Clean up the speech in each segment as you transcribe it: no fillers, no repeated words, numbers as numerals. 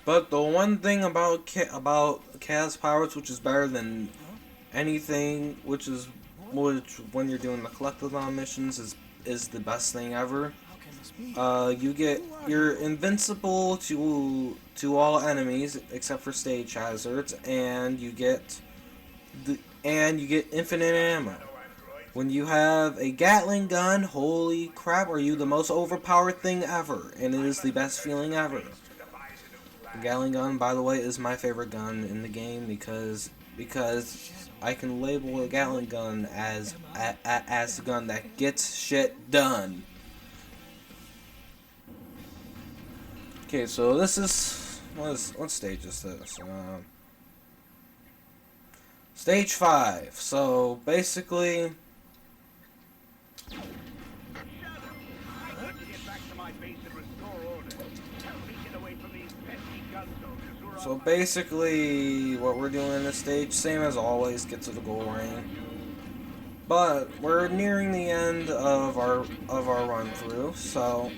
But the one thing about chaos powers, which is better than anything, which when you're doing the collectathon missions is the best thing ever. You're invincible to all enemies except for stage hazards, and you get infinite ammo. When you have a Gatling gun, holy crap, are you the most overpowered thing ever, and it is the best feeling ever. The Gatling gun, by the way, is my favorite gun in the game because I can label a Gatling gun as a gun that gets shit done. Okay, so this is what stage is this? Stage 5. So basically, what we're doing in this stage, same as always, get to the goal ring. But we're nearing the end of our run through, so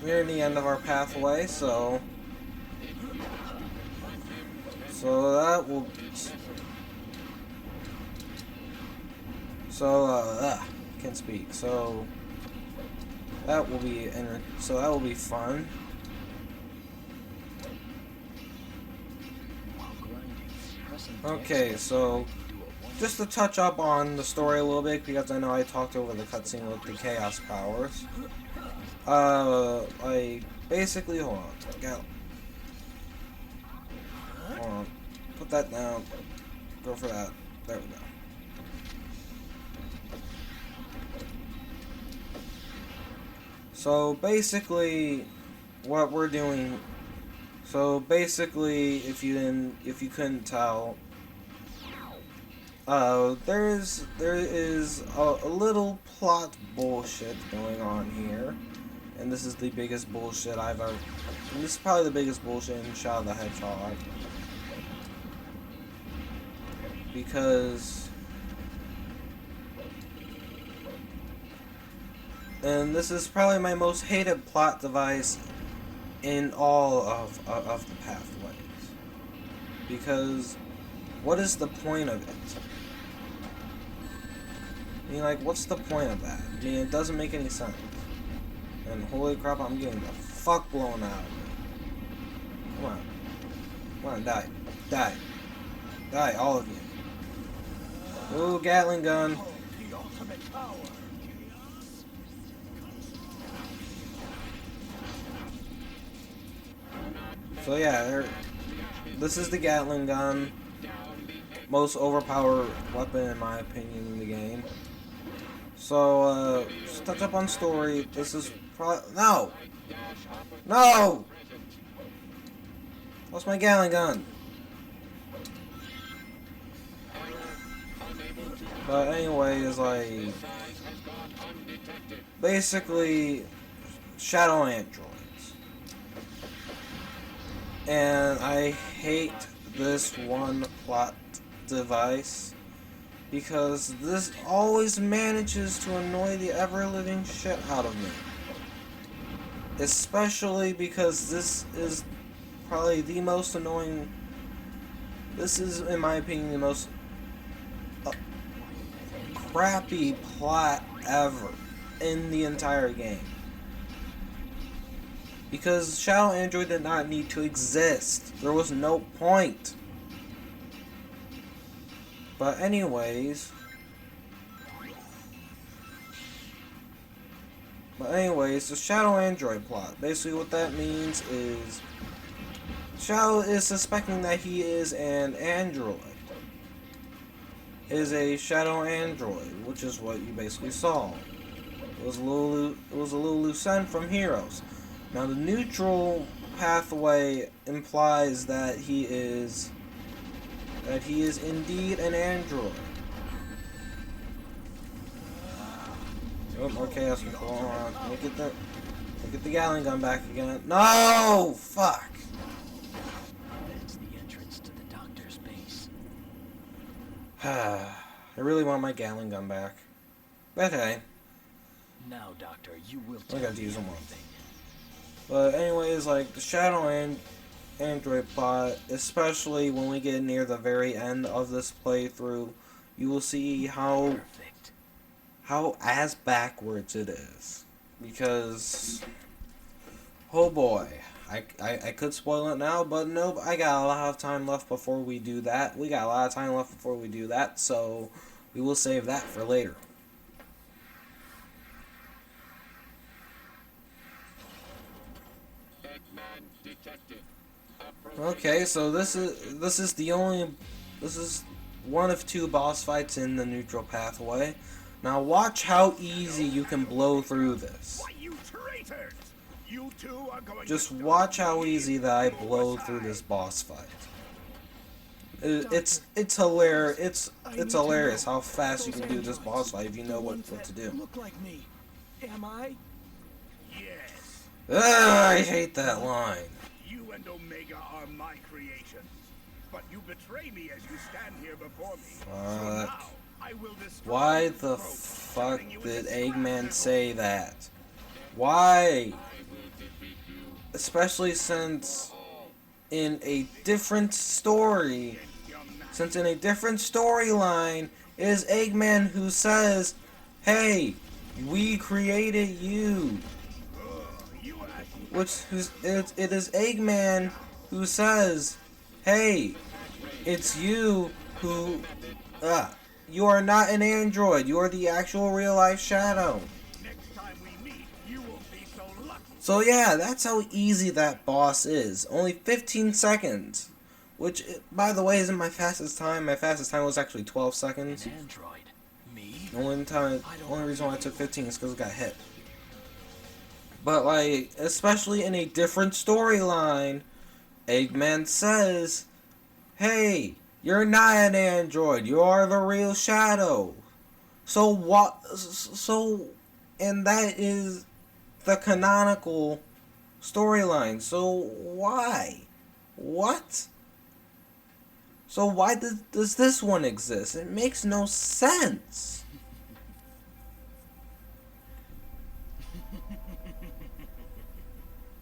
nearing the end of our pathway, so that will can't speak. So that will be fun. Okay, so just to touch up on the story a little bit, because I know I talked over the cutscene with the chaos powers. I basically hold on, put that down, go for that. There we go. So basically, what we're doing. So basically, if you couldn't tell, there is a little plot bullshit going on here, and this is the biggest bullshit I've ever. And this is probably the biggest bullshit in Shadow the Hedgehog, because, and this is probably my most hated plot device in all of the pathways, because what is the point of it? I mean, like, what's the point of that? I mean, it doesn't make any sense. And holy crap, I'm getting the fuck blown out of me. Come on, die, all of you. Ooh, Gatling gun. So yeah, this is the Gatling gun. Most overpowered weapon in my opinion in the game. So, just touch up on story. This is probably... No! What's my Gatling gun? But anyways, like... basically, shadow androids. And I hate this one plot device, because this always manages to annoy the ever-living shit out of me. Especially because this is probably the most annoying... This is, in my opinion, the most crappy plot ever in the entire game. Because Shadow Android did not need to exist. There was no point. But anyways, the Shadow Android plot. Basically what that means is Shadow is suspecting that he is an android. Is a Shadow Android, which is what you basically saw. It was a little loose end from Heroes. Now the neutral pathway implies that he is indeed an android. Oh, more chaos control on. Let me get the Gatling gun back again. No! Fuck! That's the entrance to the doctor's base. I really want my Gatling gun back. But hey. Now, Doctor, you will I tell got to me use them everything. But anyways, like, the Shadow Android bot, especially when we get near the very end of this playthrough, you will see Perfect. how ass backwards it is. Because, oh boy, I could spoil it now, but nope, I got a lot of time left before we do that. We got a lot of time left before we do that, so we will save that for later. Okay, so this is one of two boss fights in the neutral pathway. Now watch how easy you can blow through this. Why, you traitors! You two are going Just to watch how easy that I blow through this boss fight. It's hilarious. It's hilarious how fast you can do this boss fight if you know what to do. Look like me. Am I? Yes, Ugh, I hate that line. you and Omega are my creations. But you betray me as you stand here before me. So now, I will destroy Why your the throat, fuck turning you did into Eggman scrap say that? Why? Especially since in a different story, since in a different storyline, it is Eggman who says, "Hey, we created you." It is Eggman who says, "Hey, it's you who, you are not an android. You are the actual real life Shadow." Next time we meet, you won't be so lucky. So yeah, that's how easy that boss is. Only 15 seconds. Which, by the way, isn't my fastest time. My fastest time was actually 12 seconds. An android. Me? The only reason why I took 15 is because I got hit. But like, especially in a different storyline, Eggman says, "Hey, you're not an android. You are the real Shadow." So what? And that is the canonical storyline. So why? What? So why does this one exist? It makes no sense.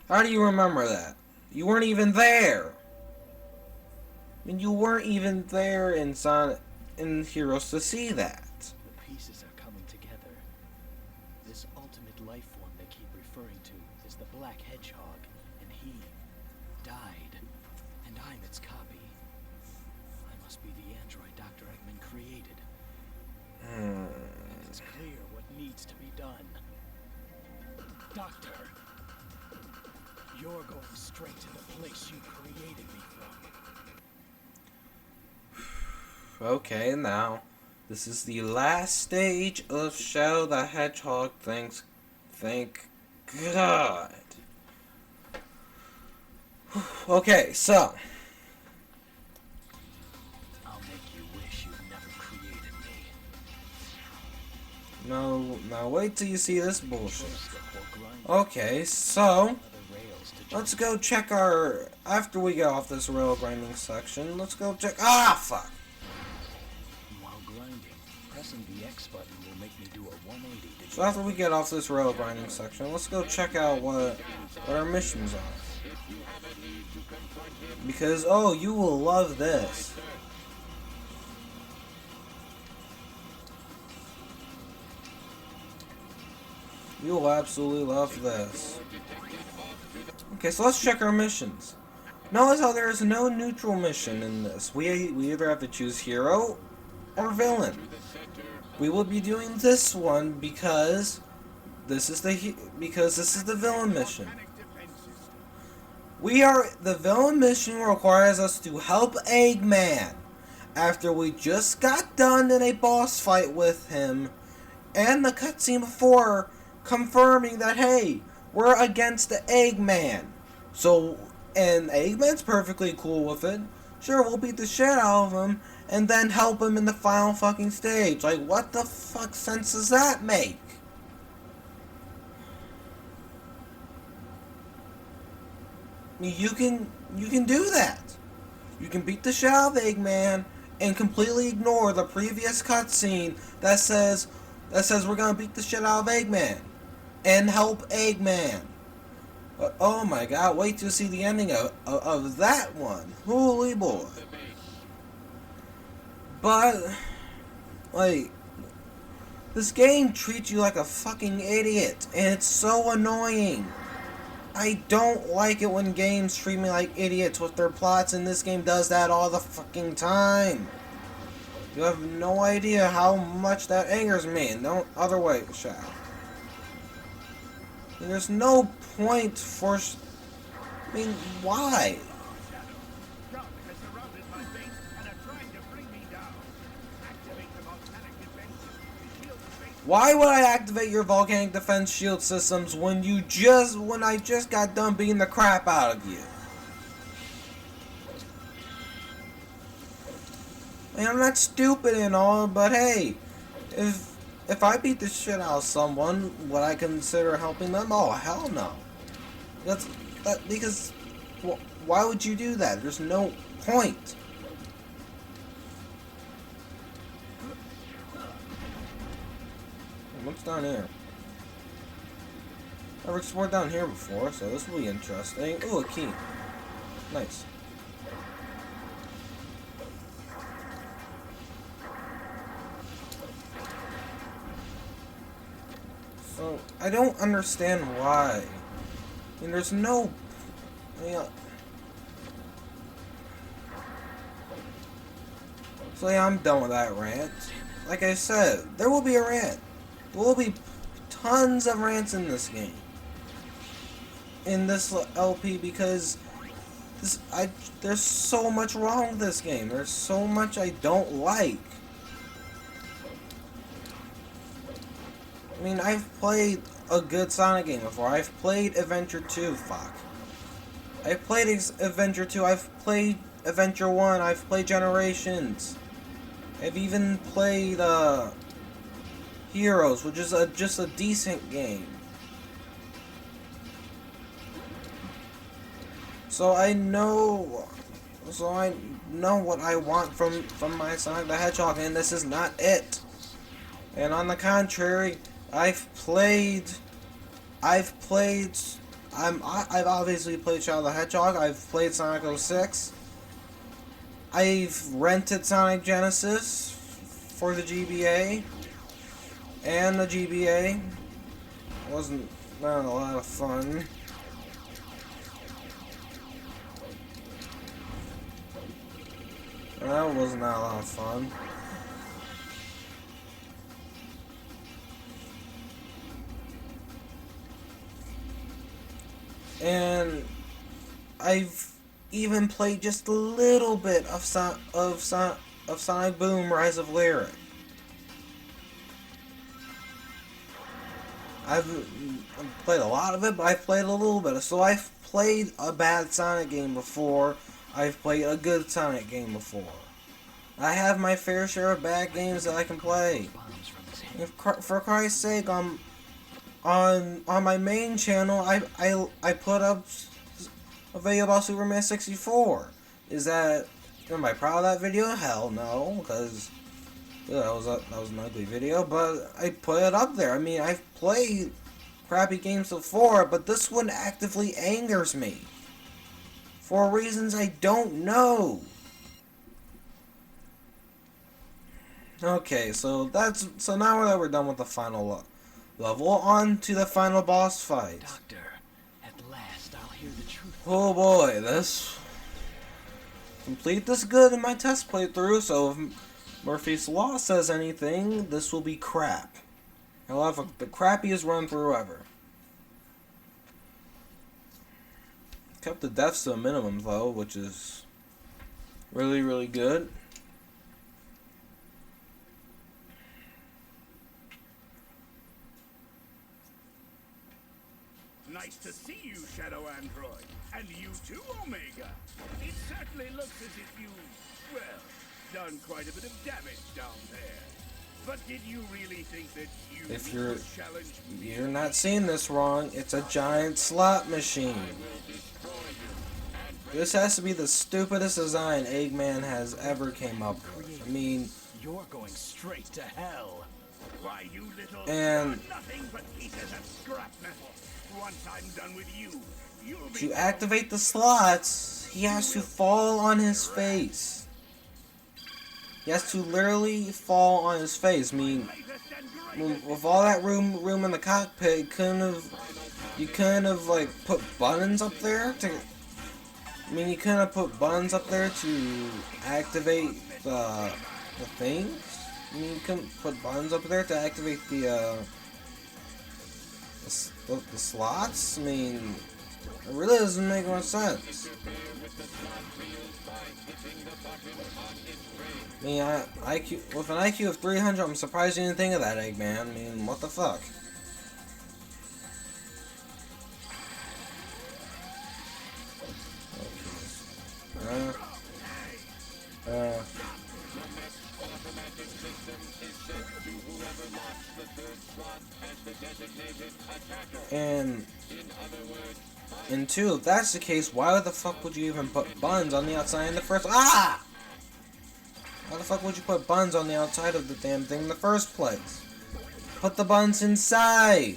How do you remember that? You weren't even there. I mean, you weren't even there in Heroes to see that. The pieces are coming together. This ultimate life form they keep referring to is the Black Hedgehog, and he died, and I'm its copy. I must be the android Dr. Eggman created. And it's clear what needs to be done. Doctor, you're going straight to the place you created me from. Okay, now, this is the last stage of Shadow the Hedgehog. Thank God. Okay, so. I'll make you wish you'd never created me. No, now wait till you see this bullshit. First, or grind Okay, so. other rails to Let's go check our. After we get off this rail grinding section, let's go check. Ah, fuck! While grinding, pressing the X button will make me do a 180 to So after we get off this rail grinding section, let's go check out what our missions are. Because, oh, you will love this. You will absolutely love this. Okay, so let's check our missions. Notice how there is no neutral mission in this. We either have to choose hero or villain. We will be doing this one because this is the villain mission. The villain mission requires us to help Eggman after we just got done in a boss fight with him, and the cutscene before confirming that, hey, we're against the Eggman. So, and Eggman's perfectly cool with it. Sure, we'll beat the shit out of him and then help him in the final fucking stage. Like, what the fuck sense does that make? You can do that. You can beat the shit out of Eggman and completely ignore the previous cutscene that says we're gonna beat the shit out of Eggman and help Eggman. Oh my god, wait to see the ending of that one. Holy boy. But, like, this game treats you like a fucking idiot, and it's so annoying. I don't like it when games treat me like idiots with their plots, and this game does that all the fucking time. You have no idea how much that angers me. No other way, Shadow. There's no point for... I mean, why? Rock has surrounded my base and are trying to bring me down. Activate the volcanic defense to shield the base. Why would I activate your volcanic defense shield systems when I just got done beating the crap out of you? I mean, I'm not stupid and all, but hey, if I beat the shit out of someone, would I consider helping them? Oh, hell no. Because why would you do that? There's no point. What's down here? Never explored down here before, so this will be interesting. Ooh, a key. Nice. So, I don't understand why. I mean, there's no... I mean, so yeah, I'm done with that rant. Like I said, there will be a rant. There will be tons of rants in this game. In this LP, because there's so much wrong with this game. There's so much I don't like. I mean, I've played a good Sonic game before. I've played Adventure 2, fuck. I've played Adventure 2, I've played Adventure 1, I've played Generations. I've even played, Heroes, which is just a decent game. So I know what I want from my Sonic the Hedgehog, and this is not it. And on the contrary, I've obviously played Shadow the Hedgehog. I've played Sonic 06. I've rented Sonic Genesis for the GBA and the GBA. Wasn't not a lot of fun. That was not a lot of fun. And I've even played just a little bit of Sonic Boom: Rise of Lyric. I've played a lot of it, but I've played a little bit. So I've played a bad Sonic game before. I've played a good Sonic game before. I have my fair share of bad games that I can play. For Christ's sake, on my main channel, I put up a video about Superman 64. Am I proud of that video? Hell no, because that was an ugly video. But I put it up there. I mean, I've played crappy games before, but this one actively angers me for reasons I don't know. Okay, so now that we're done with the final level, on to the final boss fight. Doctor, at last I'll hear the truth. Oh boy, complete this good in my test playthrough, so if Murphy's Law says anything, this will be crap. I'll have the crappiest run through ever. Kept the deaths to a minimum though, which is really, really good. Nice to see you, Shadow Android. And you too, Omega. It certainly looks as if you, well, done quite a bit of damage down there. But did you really think that you would challenge me? You're not seeing this wrong. It's a giant slot machine. This has to be the stupidest design Eggman has ever came up with. I mean, you're going straight to hell. Why, you little and nothing but pieces of scrap metal. Once I'm done with you, to activate the slots, he has to fall on his face. He has to literally fall on his face. I mean, with all that room in the cockpit, you couldn't have like put buttons up there to. I mean, you couldn't have put buttons up there to activate the things. I mean, you couldn't put buttons up there to activate the slots. I mean, it really doesn't make much sense. I mean, with an IQ of 300, I'm surprised you didn't think of that, Eggman. I mean, what the fuck? And two, if that's the case, why the fuck would you even put buttons on the outside in the first? Why the fuck would you put buttons on the outside of the damn thing in the first place? Put the buttons inside.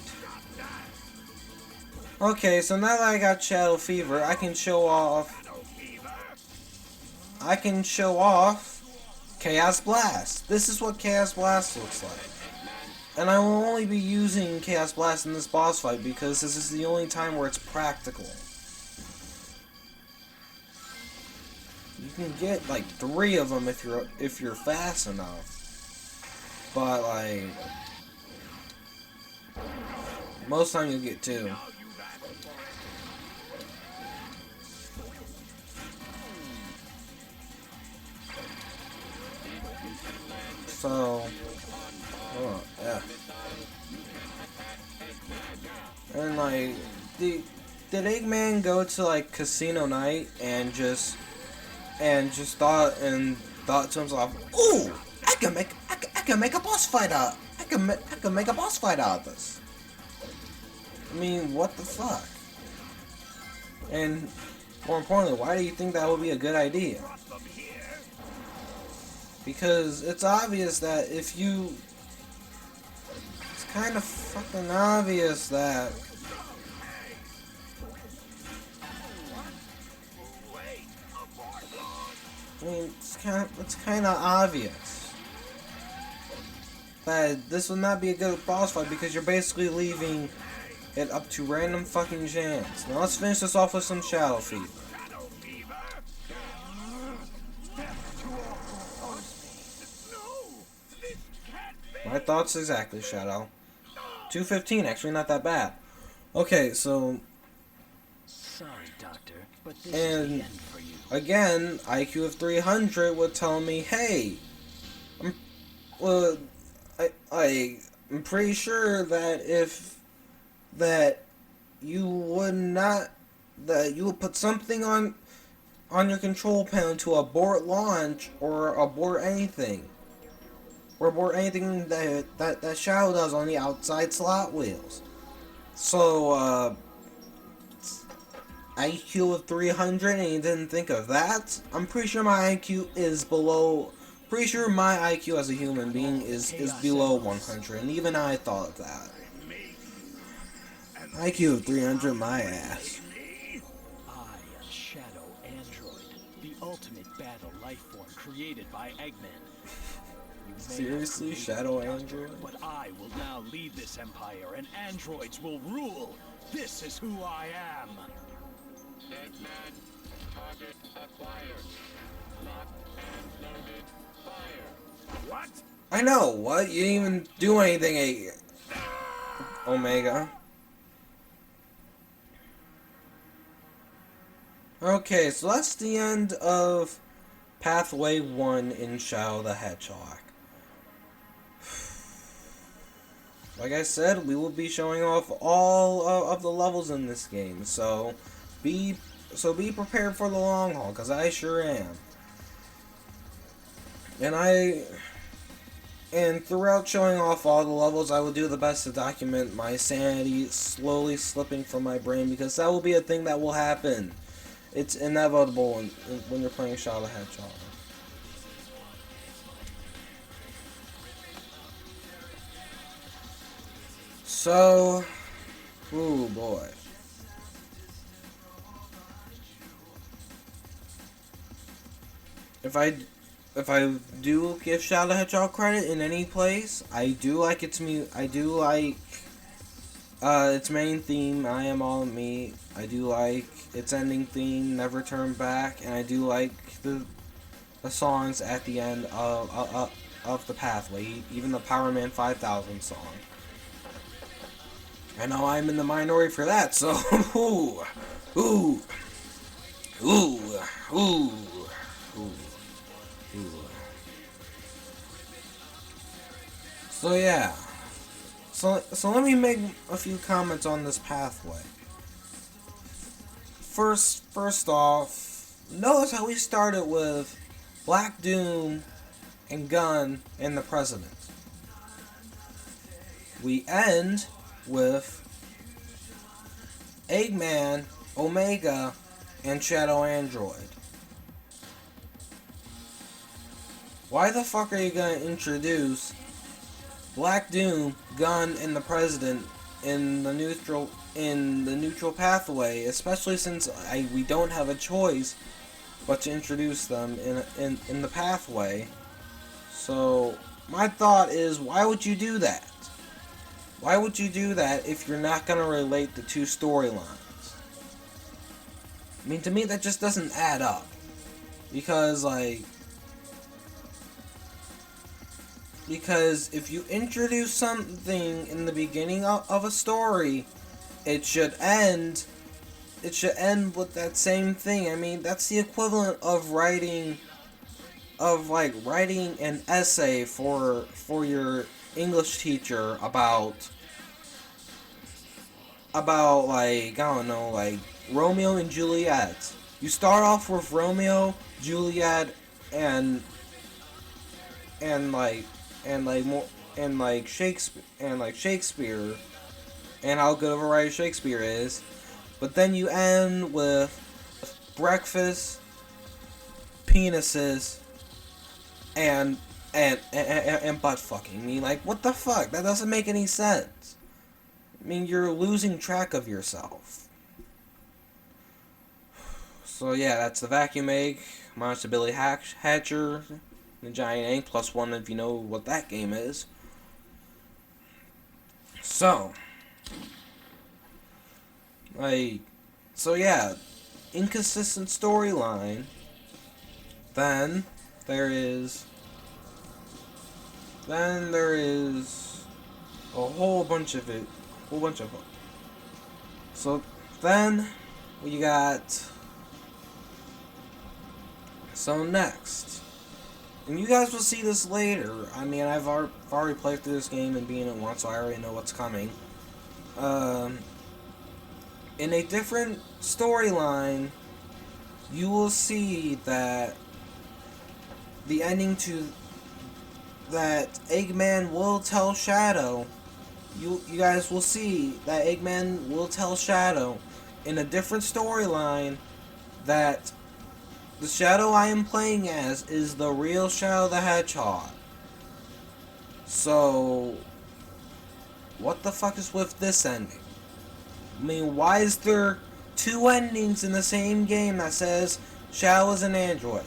Okay, so now that I got Shadow Fever, I can show off Chaos Blast. This is what Chaos Blast looks like. And I will only be using Chaos Blast in this boss fight because this is the only time where it's practical. You can get like 3 of them if you're fast enough. But like most time you'll get 2. So yeah. And like did Eggman go to like casino night and just thought to himself, "Ooh, I can make a boss fight out. I can make a boss fight out of this." I mean, what the fuck? And more importantly, why do you think that would be a good idea? Because it's obvious that it's kind of fucking obvious that I mean, it's kind of obvious that this would not be a good boss fight because you're basically leaving it up to random fucking chance. Now let's finish this off with some Shadow Fever. My thoughts exactly, Shadow. 215, actually not that bad. Okay, so sorry, Doctor, but this is the end for you. Again, IQ of 300 would tell me, hey, I'm pretty sure that you would put something on your control panel to abort launch or abort anything. Or abort anything that Shadow does on the outside slot wheels. So, IQ of 300 and you didn't think of that? I'm pretty sure my IQ is below... Pretty sure my IQ as a human being is below 100, and even I thought of that. IQ of 300, my ass. I am Shadow Android, the ultimate battle life form created by Eggman. Seriously, Shadow Android? But I will now lead this empire, and androids will rule. This is who I am. Eggman, target acquired. Locked and loaded. Fire. What? I know, what? You didn't even do anything, Omega. Okay, so that's the end of Pathway 1 in Shadow the Hedgehog. Like I said, we will be showing off all of the levels in this game, so be prepared for the long haul, because I sure am. And throughout showing off all the levels, I will do the best to document my sanity slowly slipping from my brain, because that will be a thing that will happen. It's inevitable when you're playing Shadow the Hedgehog. So, ooh boy. if I if I do give Shadow the Hedgehog credit in any place, I do like I do like its main theme, I Am All of Me. I do like its ending theme, Never Turn Back, and I do like the songs at the end of the pathway, even the Power Man 5000 song. I know I'm in the minority for that, so ooh, ooh, ooh, ooh, ooh, ooh. So yeah. So let me make a few comments on this pathway. First off, notice how we started with Black Doom and Gun and the President. We end with Eggman, Omega, and Shadow Android. Why the fuck are you gonna introduce Black Doom, Gun, and the President in the neutral pathway, especially since we don't have a choice but to introduce them in the pathway? So my thought is, why would you do that? Why would you do that if you're not gonna relate the two storylines? I mean, to me that just doesn't add up. Because if you introduce something in the beginning of a story, it should end with that same thing. I mean, that's the equivalent of writing an essay for your English teacher about I don't know, like Romeo and Juliet. You start off with Romeo, Juliet, and Shakespeare, and how good of a writer Shakespeare is, but then you end with breakfast, penises, and butt fucking. I mean, like, what the fuck? That doesn't make any sense. I mean, you're losing track of yourself. So yeah, that's the Vacuum Egg, Monster Billy Hatcher, the Giant Egg, +1 if you know what that game is. So yeah, inconsistent storyline. Then there is a whole bunch of them. So then we got. So next, and you guys will see this later. I mean, I've already played through this game and beaten it once, so I already know what's coming. In a different storyline, you will see that the ending to that Eggman will tell Shadow. You guys will see that Eggman will tell Shadow in a different storyline that the Shadow I am playing as is the real Shadow the Hedgehog. So, what the fuck is with this ending? I mean, why is there two endings in the same game that says Shadow is an android?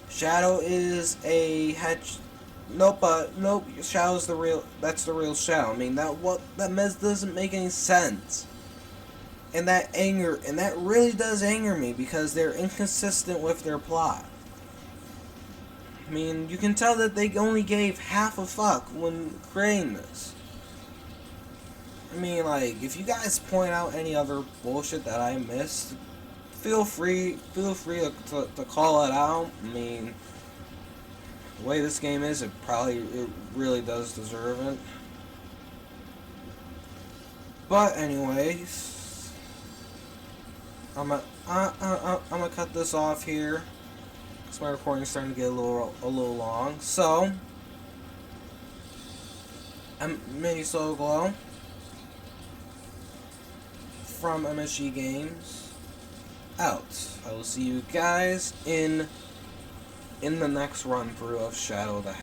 Shadow is a hedge. Nope, Shadow's that's the real Shadow. I mean, that doesn't make any sense. And that really does anger me because they're inconsistent with their plot. I mean, you can tell that they only gave half a fuck when creating this. I mean, like, if you guys point out any other bullshit that I missed, feel free to call it out. I mean, the way this game is, it really does deserve it. But anyways, I'm gonna cut this off here because my recording's starting to get a little long. So, I'm Mini Soul Glow from MSG Games out. I will see you guys in the next run through of Shadow the